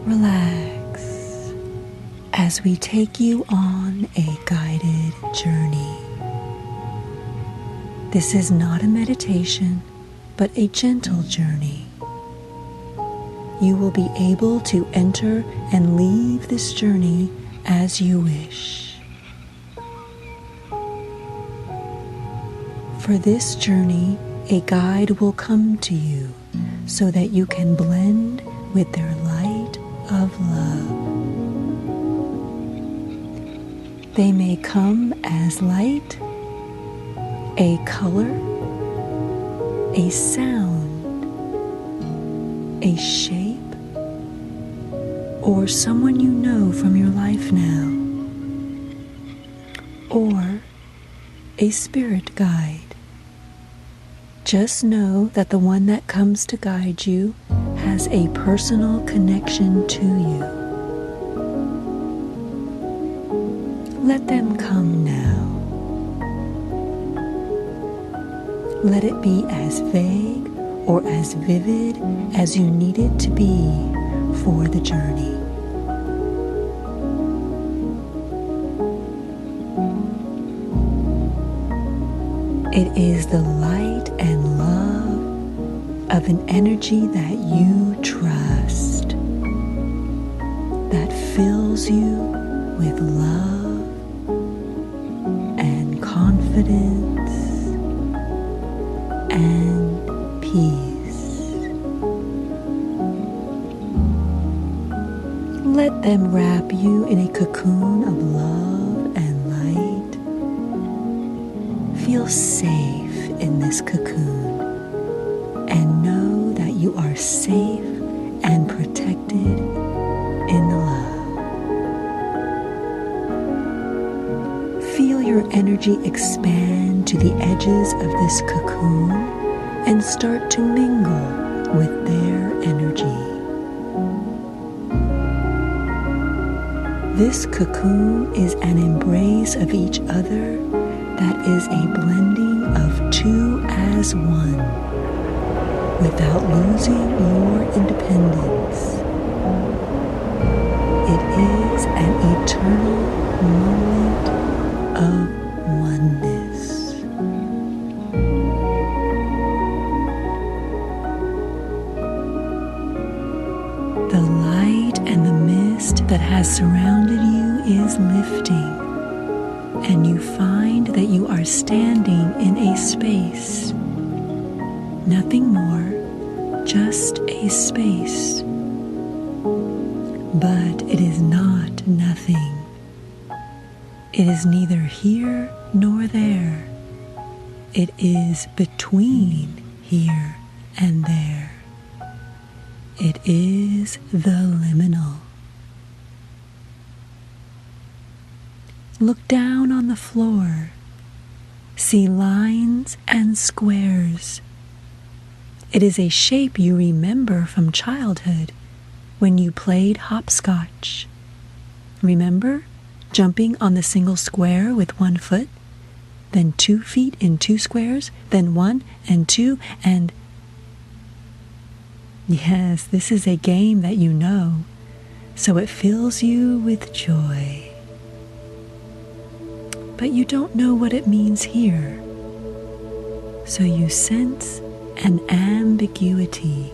Relax as we take you on a guided journey. This is not a meditation, but a gentle journey. You will be able to enter and leave this journey as you wish. For this journey, a guide will come to you so that you can blend with their light of love. They may come as light, a color, a sound, a shape, or someone you know from your life now, or a spirit guide. Just know that the one that comes to guide you has a personal connection to you. Let them come now. Let it be as vague or as vivid as you need it to be for the journey. It is the light and love of an energy that you trust, that fills you with love and confidence and peace. Let them wrap you in a cocoon of love and light. Feel safe in this cocoon and know that you are safe and protected in the love. Feel your energy expand to the edges of this cocoon and start to mingle with their energy. This cocoon is an embrace of each other that is a blending of two as one, without losing your independence. It is an eternal moment of oneness. The light and the mist that has surrounded you is lifting, and you find that you are standing in a space. Nothing more, just a space. But it is not nothing. It is neither here nor there. It is between here and there. It is the liminal. Look down on the floor. See lines and squares. It is a shape you remember from childhood when you played hopscotch. Remember jumping on the single square with 1 foot, then 2 feet in 2 squares, then 1 and 2 and... Yes, this is a game that you know, so it fills you with joy. But you don't know what it means here, so you sense an ambiguity.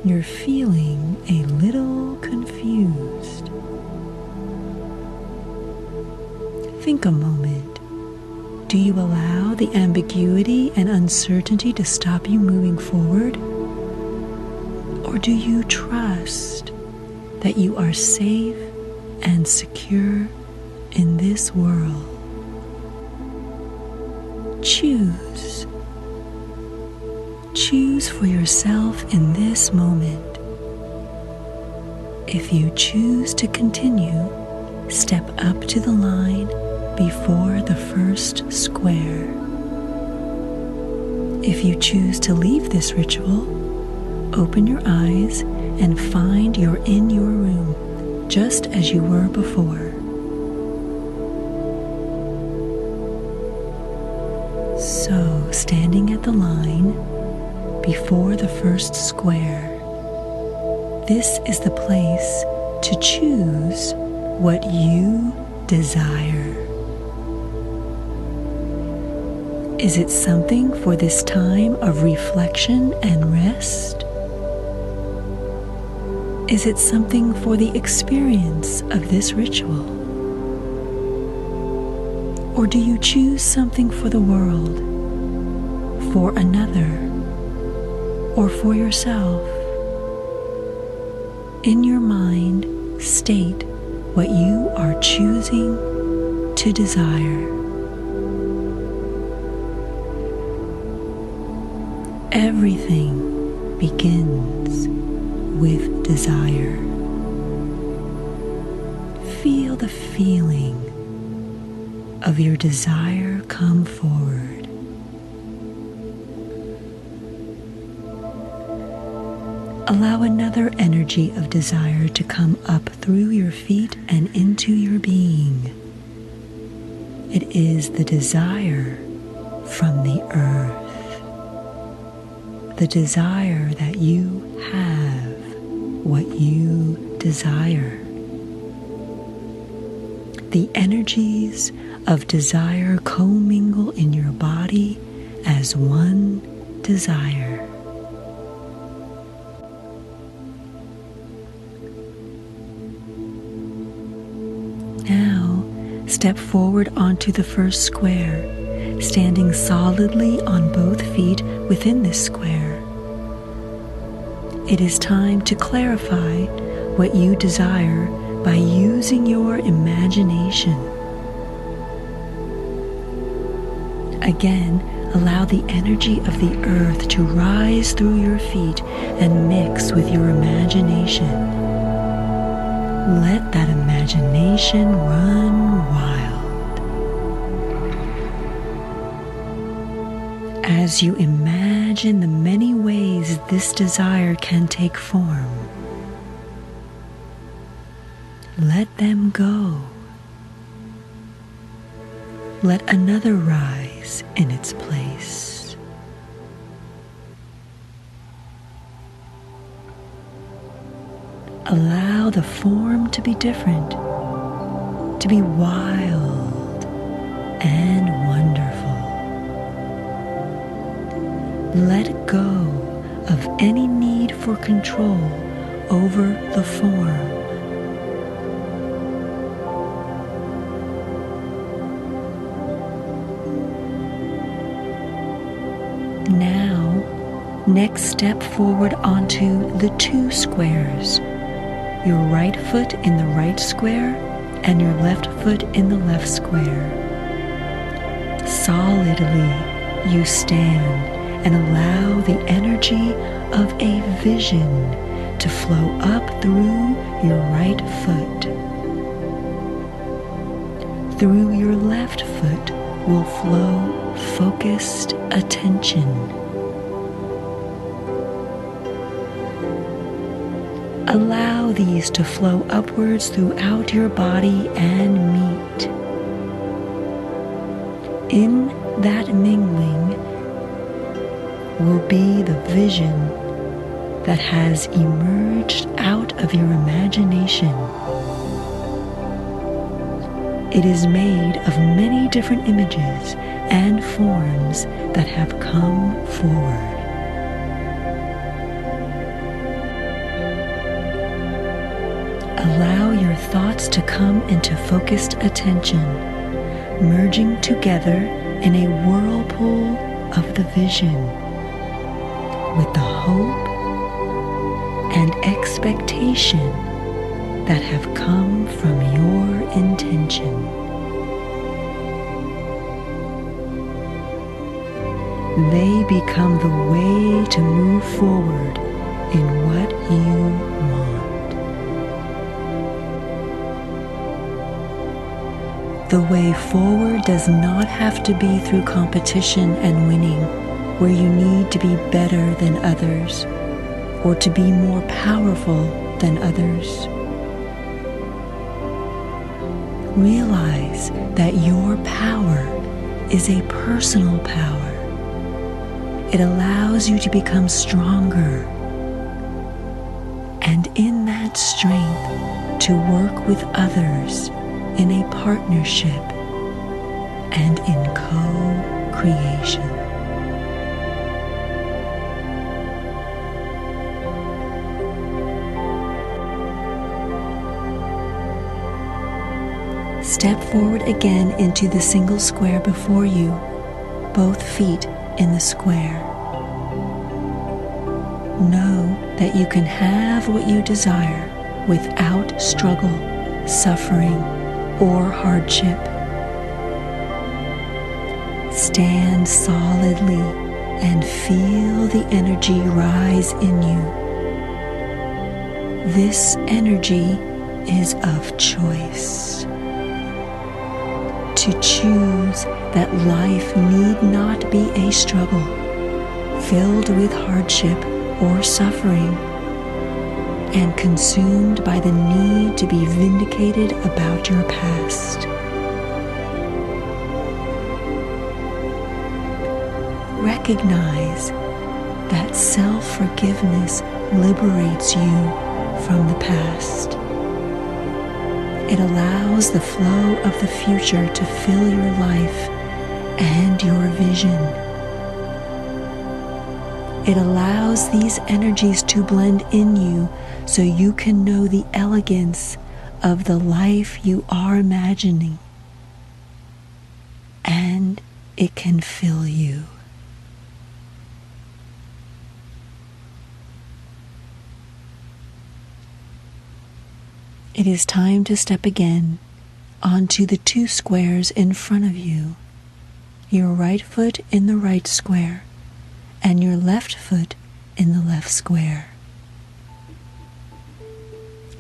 You're feeling a little confused. Think a moment. Do you allow the ambiguity and uncertainty to stop you moving forward? Or do you trust that you are safe and secure in this world? Choose. Choose for yourself in this moment. If you choose to continue, step up to the line before the first square. If you choose to leave this ritual, open your eyes and find you're in your room, just as you were before. So, standing at the line before the first square, This is the place to choose what you desire. Is it something for this time of reflection and rest? Is it something for the experience of this ritual? Or do you choose something for the world, for another, or for yourself? In your mind, state what you are choosing to desire. Everything begins with desire. Feel the feeling of your desire come forward. Allow another energy of desire to come up through your feet and into your being. It is the desire from the earth. The desire that you have what you desire. The energies of desire commingle in your body as one desire. Now, step forward onto the first square, standing solidly on both feet within this square. It is time to clarify what you desire by using your imagination. Again, allow the energy of the earth to rise through your feet and mix with your imagination. Let that imagination run wild. As you imagine the many ways this desire can take form, let them go. Let another rise in its place. Allow the form to be different, to be wild and wonderful. Let go of any need for control over the form. Now, next step forward onto the two squares. Your right foot in the right square and your left foot in the left square. Solidly you stand and allow the energy of a vision to flow up through your right foot. Through your left foot will flow focused attention. Allow these to flow upwards throughout your body and meet. In that mingling will be the vision that has emerged out of your imagination. It is made of many different images and forms that have come forward. Allow your thoughts to come into focused attention, merging together in a whirlpool of the vision, with the hope and expectation that have come from your intention. They become the way to move forward in what you want. The way forward does not have to be through competition and winning, where you need to be better than others or to be more powerful than others. Realize that your power is a personal power. It allows you to become stronger and in that strength to work with others in a partnership and in co-creation. Step forward again into the single square before you, both feet in the square. Know that you can have what you desire without struggle, suffering, or hardship. Stand solidly and feel the energy rise in you. This energy is of choice. To choose that life need not be a struggle, filled with hardship or suffering, and consumed by the need to be vindicated about your past. Recognize that self-forgiveness liberates you from the past. It allows the flow of the future to fill your life and your vision. It allows these energies to blend in you so you can know the elegance of the life you are imagining, and it can fill you. It is time to step again onto the two squares in front of you, your right foot in the right square and your left foot in the left square.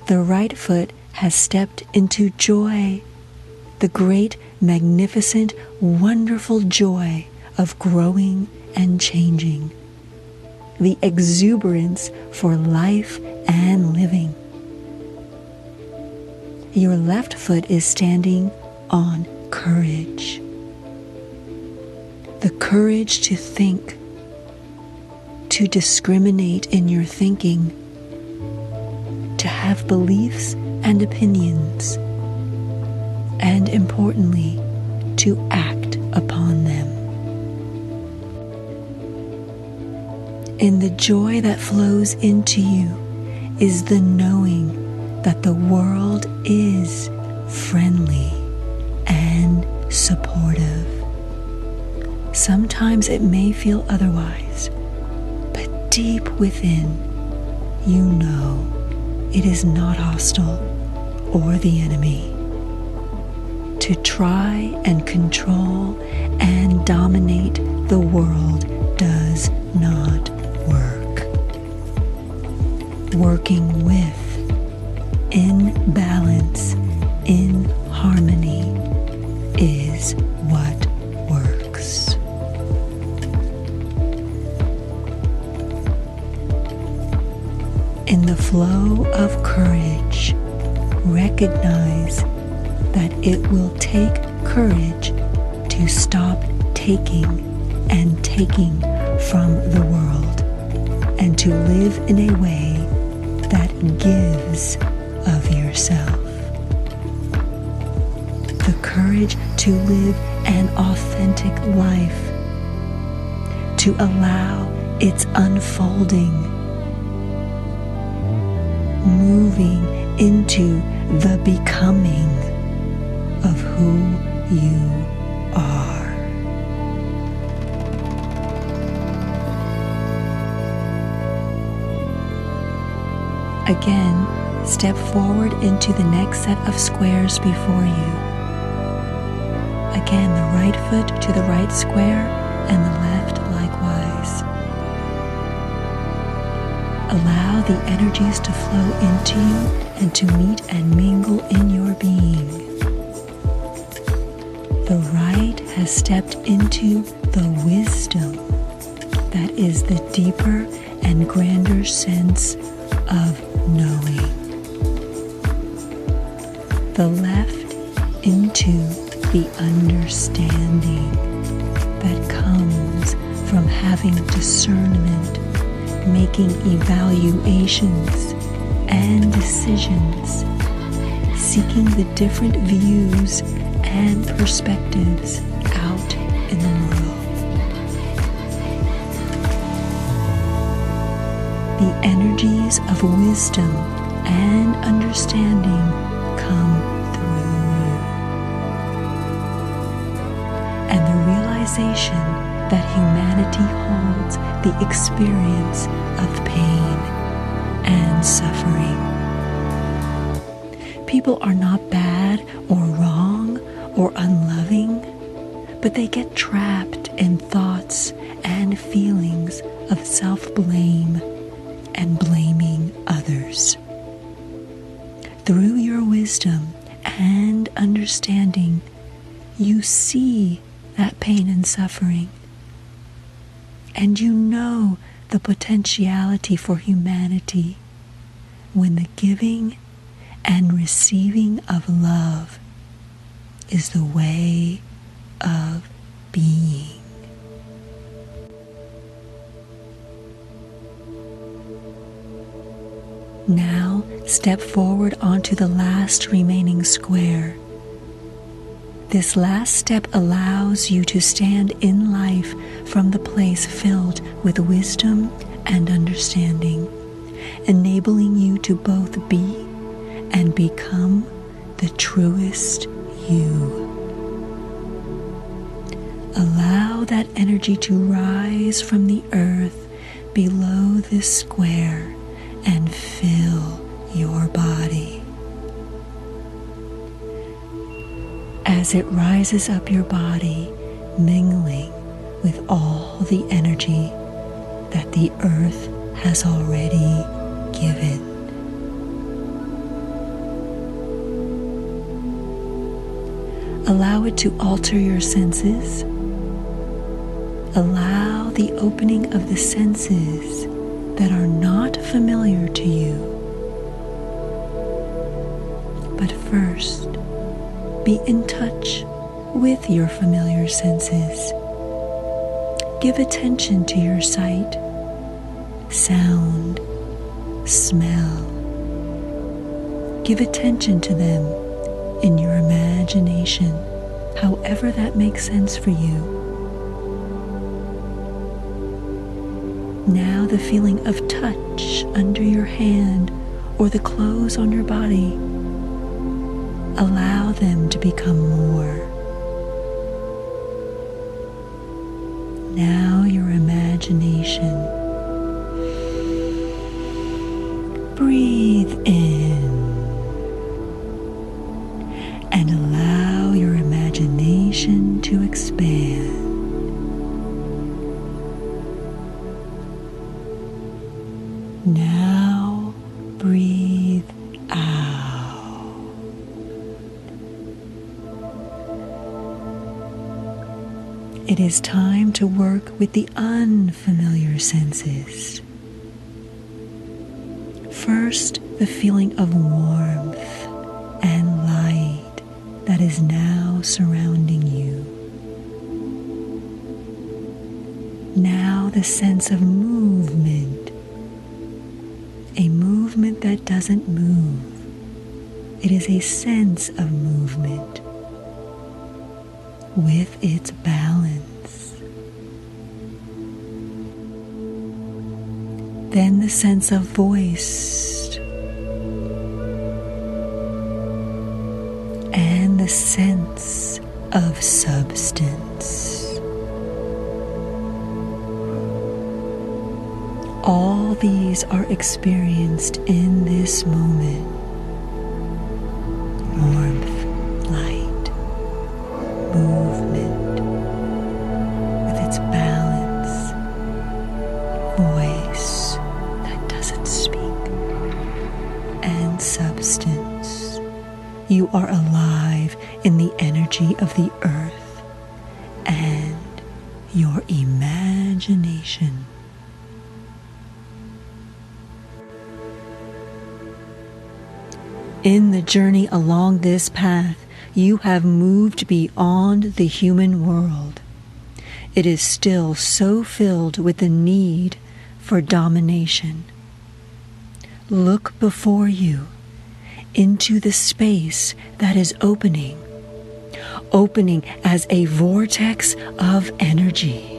The right foot has stepped into joy, the great, magnificent, wonderful joy of growing and changing, the exuberance for life and living. Your left foot is standing on courage. The courage to think, to discriminate in your thinking, to have beliefs and opinions, and importantly, to act upon them. In the joy that flows into you is the knowing that the world is friendly and supportive. Sometimes it may feel otherwise, but deep within, you know it is not hostile or the enemy. To try and control and dominate the world does not work. Working with, in balance, in harmony, is what works. In the flow of courage, recognize that it will take courage to stop taking and taking from the world, and to live in a way that gives of yourself. The courage to live an authentic life, to allow its unfolding, moving into the becoming of who you are. Again, step forward into the next set of squares before you. Again, the right foot to the right square and the left likewise. Allow the energies to flow into you and to meet and mingle in your being. The right has stepped into the wisdom that is the deeper and grander sense of knowing. The left into the understanding that comes from having discernment, making evaluations, and decisions, seeking the different views and perspectives out in the world. The energies of wisdom and understanding come through you. And the realization that humanity holds the experience of pain and suffering. People are not bad or wrong or unloving, but they get trapped in thoughts and feelings of self-blame and blaming others. Through your wisdom and understanding, you see that pain and suffering, and you know the potentiality for humanity when the giving and receiving of love is the way of being. Now step forward onto the last remaining square. This last step allows you to stand in life from the place filled with wisdom and understanding, enabling you to both be and become the truest you. Allow that energy to rise from the earth below this square and fill your body. As it rises up your body, mingling with all the energy that the earth has already given. Allow it to alter your senses. Allow the opening of the senses that are not familiar to you. But first, be in touch with your familiar senses. Give attention to your sight, sound, smell. Give attention to them in your imagination, however that makes sense for you. Now the feeling of touch under your hand or the clothes on your body, allow them to become more. Now your imagination. Breathe in and allow your imagination to expand. Now breathe out. It is time to work with the unfamiliar senses. First, the feeling of warmth and light that is now surrounding you. Now the sense of movement, a movement that doesn't move. It is a sense of movement with its balance. Then the sense of voice and the sense of substance. All these are experienced in this moment. Warmth, light, movement with its balance, voice that doesn't speak, and substance. You are alive in the energy of the earth and your imagination. In the journey along this path, you have moved beyond the human world. It is still so filled with the need for domination. Look before you into the space that is opening as a vortex of energy.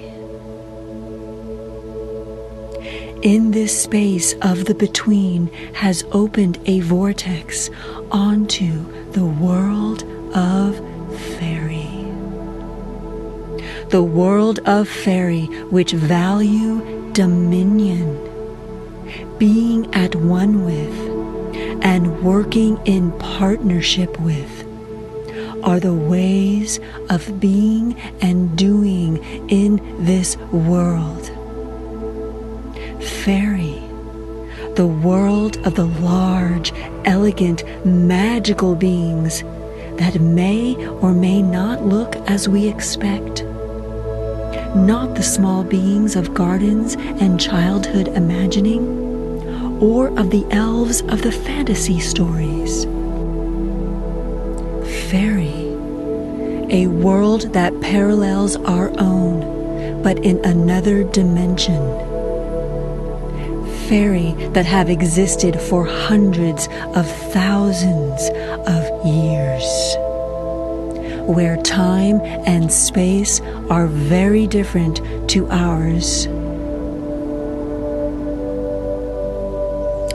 In this space of the between has opened a vortex onto the world of Faerie. The world of Faerie, which value dominion, being at one with, and working in partnership with, are the ways of being and doing in this world. Faerie, the world of the large, elegant, magical beings that may or may not look as we expect. Not the small beings of gardens and childhood imagining, or of the elves of the fantasy stories. Faerie, a world that parallels our own, but in another dimension. Faerie that have existed for hundreds of thousands of years, where time and space are very different to ours.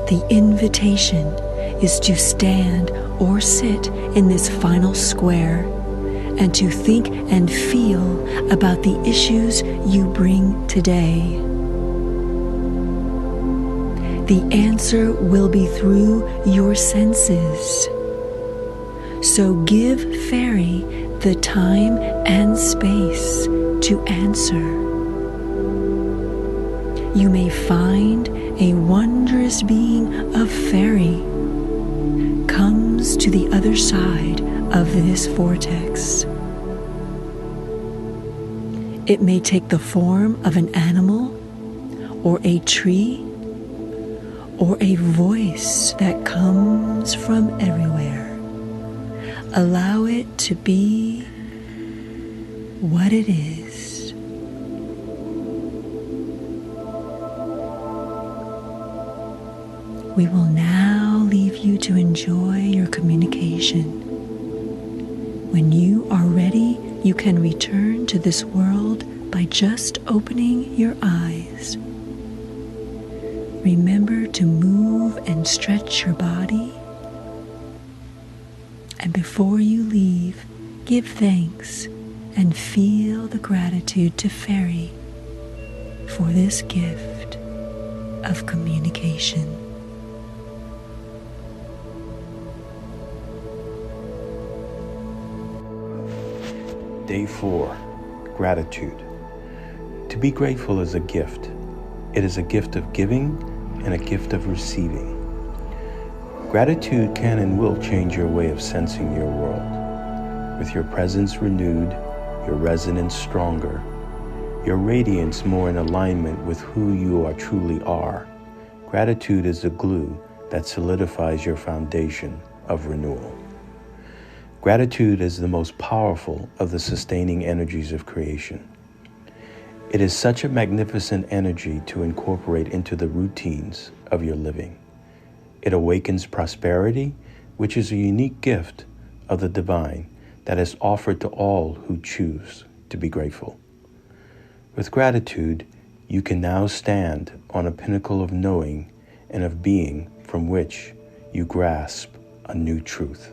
The invitation is to stand or sit in this final square and to think and feel about the issues you bring today. The answer will be through your senses. So give Faerie the time and space to answer. You may find a wondrous being of Faerie comes to the other side of this vortex. It may take the form of an animal or a tree or a voice that comes from everywhere. Allow it to be what it is. We will now leave you to enjoy your communication. When you are ready, you can return to this world by just opening your eyes. Remember to move and stretch your body. And before you leave, give thanks and feel the gratitude to Faerie for this gift of communication. Day 4, Gratitude. To be grateful is a gift. It is a gift of giving and a gift of receiving. Gratitude can and will change your way of sensing your world. With your presence renewed, your resonance stronger, your radiance more in alignment with who you truly are, gratitude is the glue that solidifies your foundation of renewal. Gratitude is the most powerful of the sustaining energies of creation. It is such a magnificent energy to incorporate into the routines of your living. It awakens prosperity, which is a unique gift of the divine that is offered to all who choose to be grateful. With gratitude, you can now stand on a pinnacle of knowing and of being from which you grasp a new truth.